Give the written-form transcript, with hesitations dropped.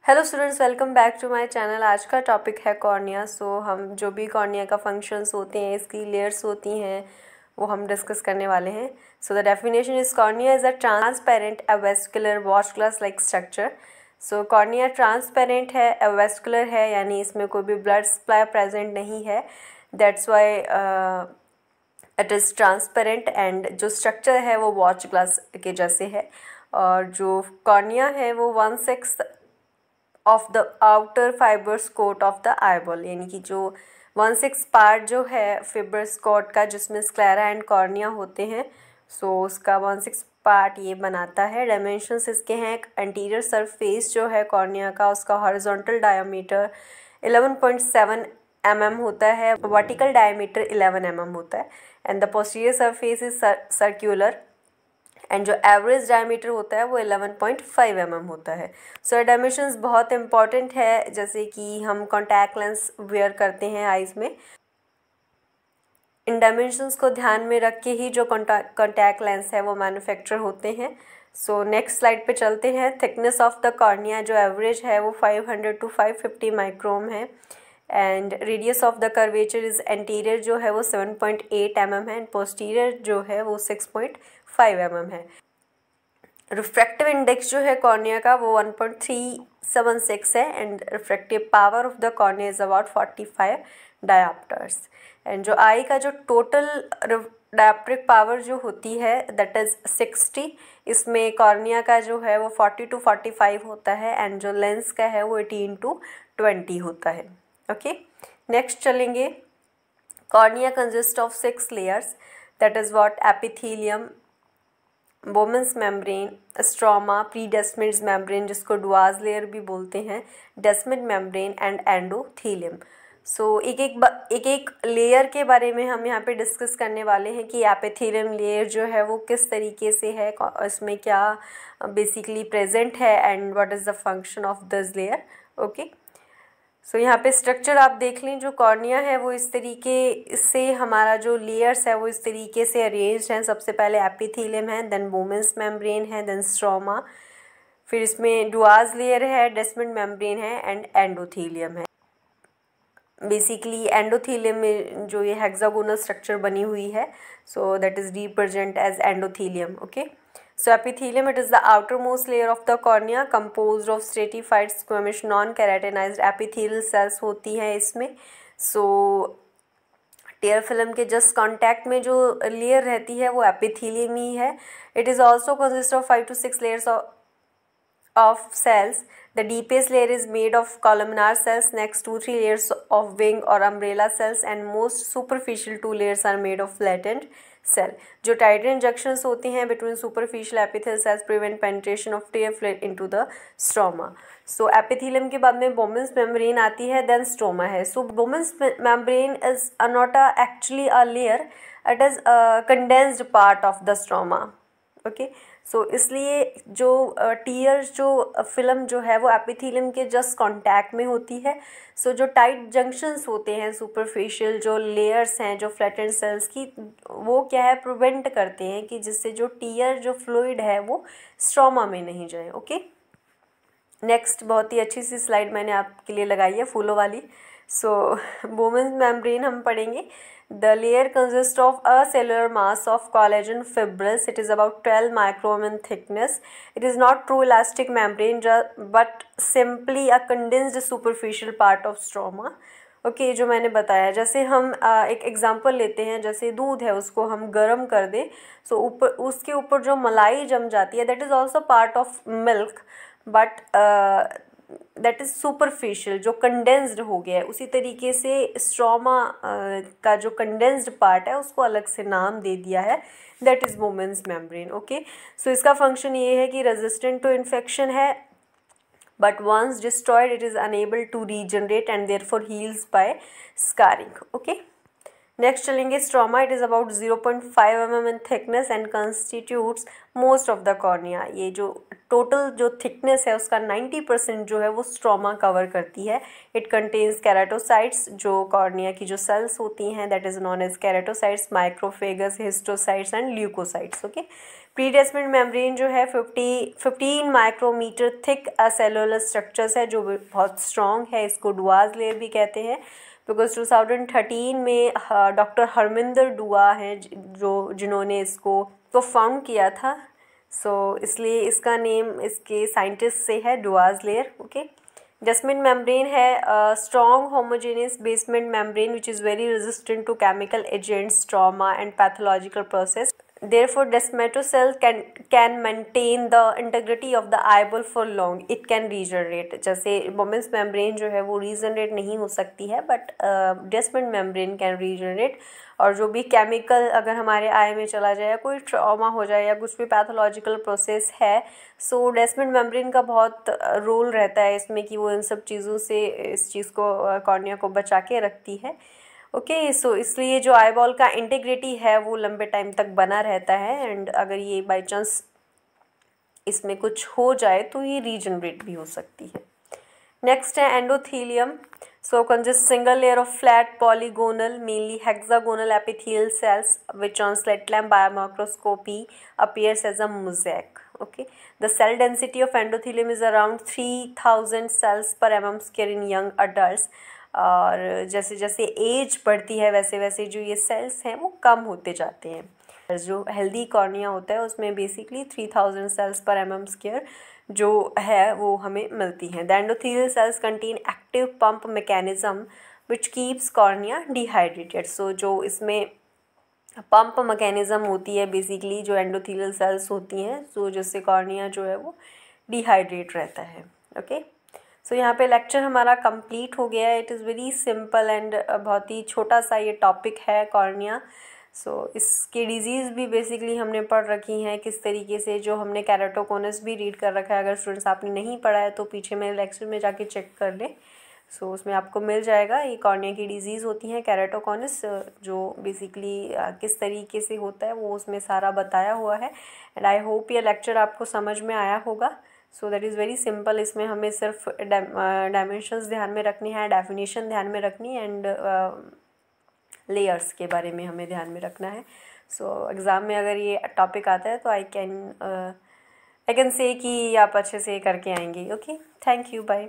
Hello students, welcome back to my channel. आज का topic है कॉर्निया। हम जो भी कॉर्निया का फंक्शंस होते हैं, इसकी लेयर्स होती हैं, वो हम डिस्कस करने वाले हैं। The definition is cornea is a transparent avascular watch glass like structure. Cornea transparent है, एवेस्कुलर है, यानी इसमें कोई भी ब्लड सप्लाई प्रेजेंट नहीं है। That's why it is transparent. And जो स्ट्रक्चर है वो वॉच ग्लास के जैसे है। और जो कॉर्निया है वो 1/6 of the outer fibres coat of the eyeball, यानी कि जो 1/6 पार्ट जो है फिबर्स कोट का, जिसमें स्क्लेरा एंड कॉर्निया होते हैं, उसका 1/6 पार्ट ये बनाता है। डायमेंशंस इसके हैं, एंटीरियर सरफेस जो है कॉर्निया का, उसका हॉरिजॉन्टल डायमीटर 11.7 mm होता है, वर्टिकल डायमीटर 11 mm होता है। And the posterior surface is circular and जो एवरेज डायमीटर होता है वो 11.5 mm होता है। डायमेंशंस बहुत इंपॉर्टेंट है, जैसे कि हम कॉन्टैक्ट लेंस वेयर करते हैं आइज़ में। इन डायमेंशंस को ध्यान में रख के ही जो कॉन्टैक्ट लेंस है वो मैन्युफैक्चर होते हैं। नेक्स्ट स्लाइड पे चलते हैं। थिकनेस ऑफ द कॉर्निया जो एवरेज है वो 500 to 550 माइक्रोम है। And radius of the curvature is anterior जो है वो 7.8 mm है, एंड पोस्टीरियर जो है वो 6.5 mm है। रिफ्रैक्टिव इंडेक्स जो है कॉर्निया का वो 1.376 है। And refractive power of the cornea is about 45 dioptres. And जो आई का जो टोटल डायोप्ट्रिक पावर जो होती है दैट इज़ 60। इसमें कॉर्निया का जो है वो 40 to 45 होता है, एंड जो लेंस का है वो 18 to 20 होता है। ओके, नेक्स्ट चलेंगे। Cornea consist of 6 layers, that is what epithelium, बोमेंस membrane, stroma, pre desmids membrane जिसको डुआज लेयर भी बोलते हैं, डेस्मिड मेम्ब्रेन एंड एंडोथेलियम। एक एक लेयर के बारे में हम यहाँ पे डिस्कस करने वाले हैं कि एपिथेलियम लेयर जो है वो किस तरीके से है, इसमें क्या बेसिकली प्रेजेंट है, and what is the function of this layer. Okay, यहाँ पे स्ट्रक्चर आप देख लें। जो कॉर्निया है वो इस तरीके से, हमारा जो लेयर्स है वो इस तरीके से अरेंज्ड हैं। सबसे पहले एपिथेलियम है, देन बोमेंस मेम्ब्रेन है, देन स्ट्रोमा, फिर इसमें डुआज लेयर है, डेस्मिड मेम्ब्रेन है, एंड एंडोथेलियम है। बेसिकली एंडोथेलियम में जो ये हेक्सागोनल स्ट्रक्चर बनी हुई है, that is represent as endothelium. Okay, epithelium, it is the outermost layer of the cornea composed of stratified squamous non-keratinized epithelial cells होती हैं इसमें। टेयर फिल्म के जस्ट कांटेक्ट में जो लेयर रहती है वो एपिथेलियम ही है। It is also consist of 5 to 6 layers of cells. The deepest layer is made of columnar cells, next 2-3 layers of wing or umbrella cells, and most superficial 2 layers are made of flattened cell. जो tightened junctions होती हैं between superficial epithelial cells prevent penetration of tear fluid into the stroma. Epithelium के बाद में Bowman's membrane आती है, then stroma है। Bowman's membrane is not actually a layer, it is a condensed part of the stroma. Okay, इसलिए जो tier जो film जो है वो एपिथेलियम के जस्ट कांटेक्ट में होती है। जो टाइट जंक्शंस होते हैं, सुपरफिशियल जो लेयर्स हैं, जो फ्लैटेंड सेल्स की, वो क्या है, प्रिवेंट करते हैं कि जिससे जो टीयर जो फ्लूइड है वो स्ट्रोमा में नहीं जाए। ओके, नेक्स्ट बहुत ही अच्छी सी स्लाइड मैंने आपके लिए लगाई है, फूलों वाली। बोमेंस मेम्ब्रेन हम पढ़ेंगे। The layer consists of a cellular mass of collagen fibrils. It is about 12 micron in thickness. It is not true elastic membrane, but simply a condensed superficial part of stroma. Okay, जो मैंने बताया, जैसे हम एक example लेते हैं, जैसे दूध है उसको हम गर्म कर दें, ऊपर उसके ऊपर जो मलाई जम जाती है, that is also part of milk, but that is superficial, जो कंडेंस्ड हो गया है। उसी तरीके से स्ट्रोमा का जो कंडेंस्ड पार्ट है उसको अलग से नाम दे दिया है, that is Bowman's membrane. Okay, इसका फंक्शन ये है कि रेजिस्टेंट टू इन्फेक्शन है, but once destroyed it is unable to regenerate and therefore heals by scarring. Okay, next चलेंगे stroma. It is about 0.5 mm in thickness and constitutes most of the cornea. ये जो total जो thickness है उसका 90% जो है वो स्ट्रोमा कवर करती है। इट कंटेन्स केराटोसाइट्स, जो कॉर्निया की जो सेल्स होती हैं, that is non age keratocytes, macrophages, histiocytes and leukocytes. Okay, pre Descemet membrane जो है 15 माइक्रोमीटर थिक सेलुलर स्ट्रक्चर्स है जो बहुत स्ट्रॉन्ग है, इसको डुआज लेयर भी कहते हैं, बिकॉज 2013 में डॉक्टर हरमिंदर डुआ हैं जिन्होंने इसको फाउंड किया था, सो इसलिए इसका नेम इसके साइंटिस्ट से है Dua's layer. Okay, Descemet membrane है strong homogeneous basement membrane which is very resistant to chemical agents, trauma and pathological process. Therefore, desmetocell can maintain the integrity of the eyeball for long. It can regenerate. जैसे Bowman's membrane जो है वो regenerate नहीं हो सकती है, but descent membrane can regenerate. और जो भी केमिकल अगर हमारे आई में चला जाए या कोई ट्रॉमा हो जाए या कुछ भी पैथोलॉजिकल प्रोसेस है, सो डेस्मेंट मेम्ब्रेन का बहुत रोल रहता है इसमें कि वो इन सब चीज़ों से इस चीज़ को कॉर्निया को बचा के रखती है। ओके, सो इसलिए जो आईबॉल का इंटीग्रिटी है वो लंबे टाइम तक बना रहता है, एंड अगर ये बाय चांस इसमें कुछ हो जाए तो ये रीजनरेट भी हो सकती है। नेक्स्ट है endothelium. So consist single layer of flat polygonal mainly hexagonal epithelial cells which on slit lamp biomicroscopy appears as a mosaic. Okay, the cell density of endothelium is around 3000 cells per mm square in young adults. और जैसे जैसे as बढ़ती है वैसे वैसे जो ये sales हैं वो कम होते जाते हैं। जो हेल्दी कॉर्निया होता है उसमें basically 3000 cells per M square जो है वो हमें मिलती हैं। The endothelial cells contain active pump mechanism which keeps cornea dehydrated. So जो इसमें पंप मैकेनिज्म होती है बेसिकली जो एंडोथेलियल सेल्स होती हैं, सो जिससे कॉर्निया जो है वो डिहाइड्रेट रहता है। ओके, सो यहाँ पे लेक्चर हमारा कंप्लीट हो गया है। It is very simple and बहुत ही छोटा सा ये टॉपिक है कॉर्निया। सो इसकी डिजीज़ भी बेसिकली हमने पढ़ रखी हैं किस तरीके से, जो हमने कैराटोकोनस भी रीड कर रखा है। अगर स्टूडेंट्स आपने नहीं पढ़ा है तो पीछे मेरे लेक्चर में जाके चेक कर लें। सो उसमें आपको मिल जाएगा ये कॉर्निया की डिजीज़ होती हैं कैराटोकोनस, जो बेसिकली किस तरीके से होता है वो उसमें सारा बताया हुआ है। एंड आई होप ये लेक्चर आपको समझ में आया होगा। So that is very simple. इसमें हमें सिर्फ डायमेंशंस ध्यान में रखनी है, डेफिनेशन ध्यान में रखनी है, एंड लेयर्स के बारे में हमें ध्यान में रखना है। सो एग्ज़ाम में अगर ये टॉपिक आता है तो आई कैन से कि आप अच्छे से करके आएंगे। Okay, thank you, bye.